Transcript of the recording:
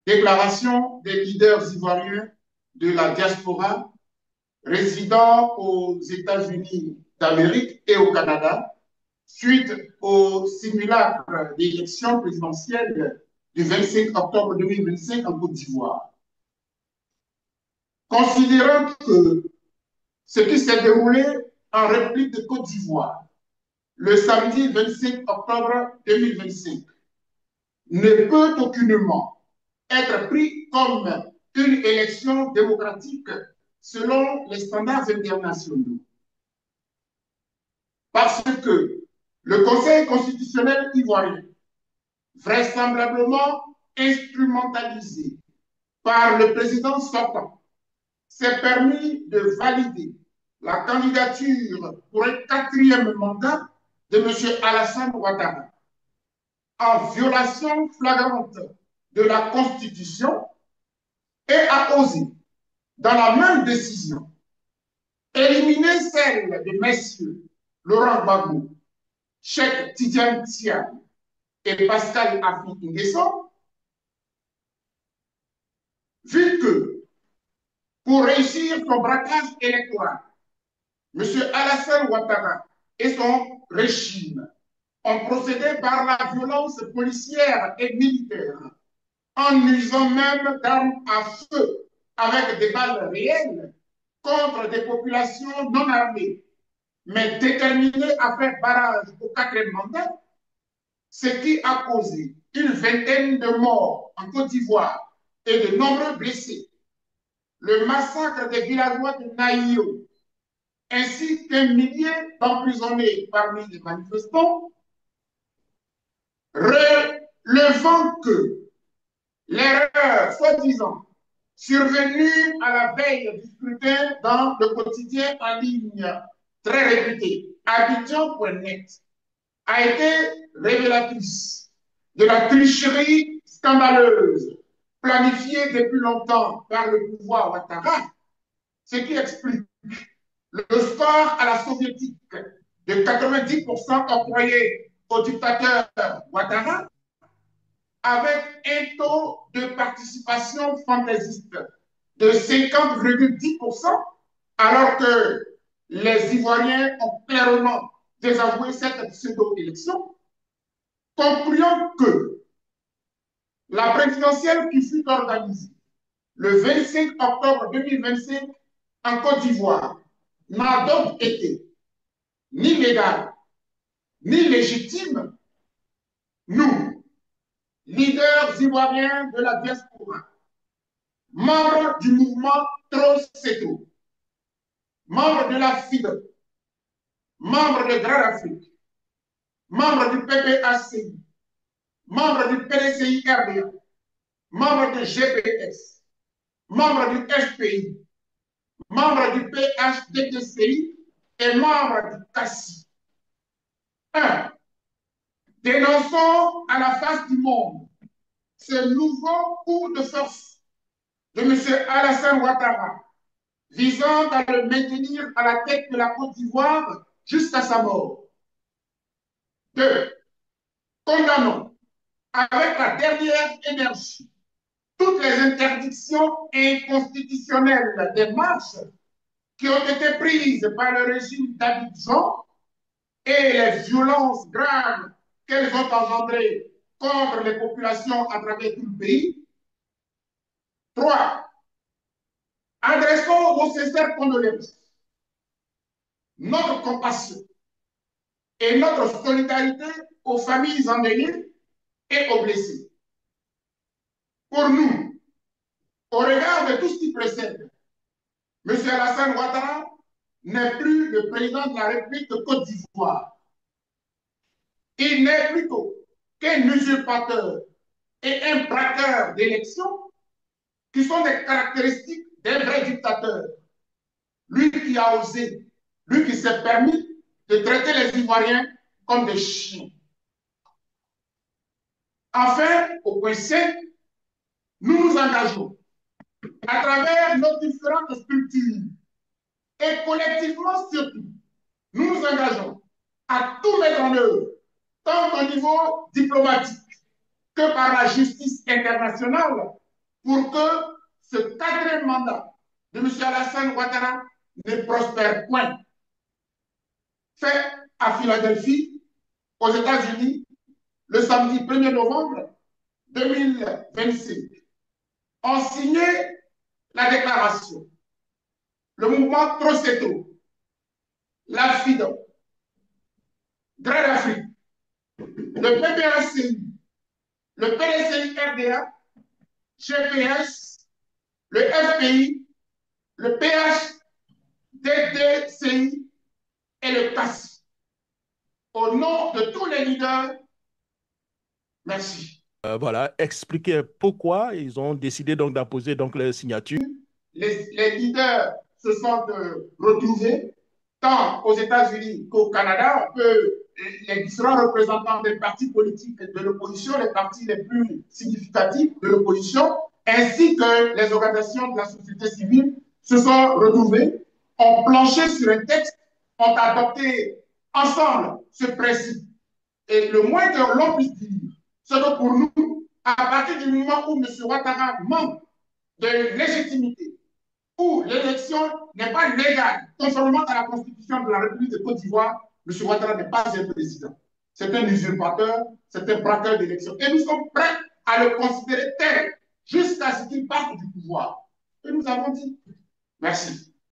Déclaration des leaders ivoiriens de la diaspora résidant aux États-Unis d'Amérique et au Canada suite au simulacre d'élection présidentielle du 25 octobre 2025 en Côte d'Ivoire. Considérant que ce qui s'est déroulé en République de Côte d'Ivoire le samedi 25 octobre 2025 ne peut aucunement être pris comme une élection démocratique selon les standards internationaux. Parce que le Conseil constitutionnel ivoirien, vraisemblablement instrumentalisé par le président sortant, s'est permis de valider la candidature pour un quatrième mandat de M. Alassane Ouattara en violation flagrante de la Constitution et a osé, dans la même décision, éliminer celle de messieurs Laurent Gbagbo, Cheikh Tidiane Tiam et Pascal Affi N'Guesson, vu que pour réussir son braquage électoral, M. Alassane Ouattara et son régime ont procédé par la violence policière et militaire, en usant même d'armes à feu avec des balles réelles contre des populations non armées, mais déterminées à faire barrage au quatrième mandat, ce qui a causé une vingtaine de morts en Côte d'Ivoire et de nombreux blessés, le massacre des villageois de Naïo, ainsi qu'un millier d'emprisonnés parmi les manifestants, relevant que l'erreur soi-disant survenue à la veille du scrutin dans le quotidien en ligne très réputé Abidjan.net a été révélatrice de la tricherie scandaleuse planifiée depuis longtemps par le pouvoir Ouattara, ce qui explique le score à la soviétique de 90% octroyé au dictateur Ouattara, avec un taux de participation fantaisiste de 50,10%, alors que les Ivoiriens ont clairement désavoué cette pseudo-élection, concluant que la présidentielle qui fut organisée le 25 octobre 2025 en Côte d'Ivoire n'a donc été ni légale, ni légitime. Nous, leaders ivoiriens de la diaspora, membres du mouvement Troseto, membres de la FIDE, membres de Grande Afrique, membres du PPACI, membres du PDCI-RDA, membres du GPS, membres du FPI, membres du PHDDCI et membres du CACI. 1. Dénonçons à la face du monde ce nouveau coup de force de M. Alassane Ouattara visant à le maintenir à la tête de la Côte d'Ivoire jusqu'à sa mort. 2. Condamnons avec la dernière énergie toutes les interdictions inconstitutionnelles des marches qui ont été prises par le régime d'Abidjan et les violences graves qu'elles ont engendrées contre les populations à travers tout le pays. 3. Adressons nos sincères condoléances, notre compassion et notre solidarité aux familles endeuillées et aux blessés. Pour nous, au regard de tout ce qui précède, M. Alassane Ouattara n'est plus le président de la République de Côte d'Ivoire. Il n'est plutôt qu'un usurpateur et un braqueur d'élections qui sont des caractéristiques d'un vrai dictateur. Lui qui a osé, lui qui s'est permis de traiter les Ivoiriens comme des chiens. Enfin, au point C, nous nous engageons à travers nos différentes structures et collectivement surtout, nous nous engageons à tout mettre en œuvre, tant au niveau diplomatique que par la justice internationale, pour que ce quatrième mandat de M. Alassane Ouattara ne prospère point. Fait à Philadelphie, aux États-Unis, le samedi 1er novembre 2025, ont signé la déclaration. Le mouvement Troceto, la FIDO, Grande Afrique, le PPACI, le PDCI-RDA, GPS, le FPI, le PHDDCI et le CAS. Au nom de tous les leaders, merci. Voilà, expliquer pourquoi ils ont décidé donc d'apposer donc leur signature. Les leaders se sont retrouvés tant aux États-Unis qu'au Canada. On peut, les différents représentants des partis politiques de l'opposition, les partis les plus significatifs de l'opposition, ainsi que les organisations de la société civile se sont retrouvés, ont planché sur un texte, ont adopté ensemble ce principe. Et le moins que l'on puisse dire, c'est que pour nous, à partir du moment où M. Ouattara manque de légitimité, où l'élection n'est pas légale, conformément à la Constitution de la République de Côte d'Ivoire, M. Ouattara n'est pas un président. C'est un usurpateur, c'est un braqueur d'élection. Et nous sommes prêts à le considérer tel jusqu'à ce qu'il parte du pouvoir. Et nous avons dit merci.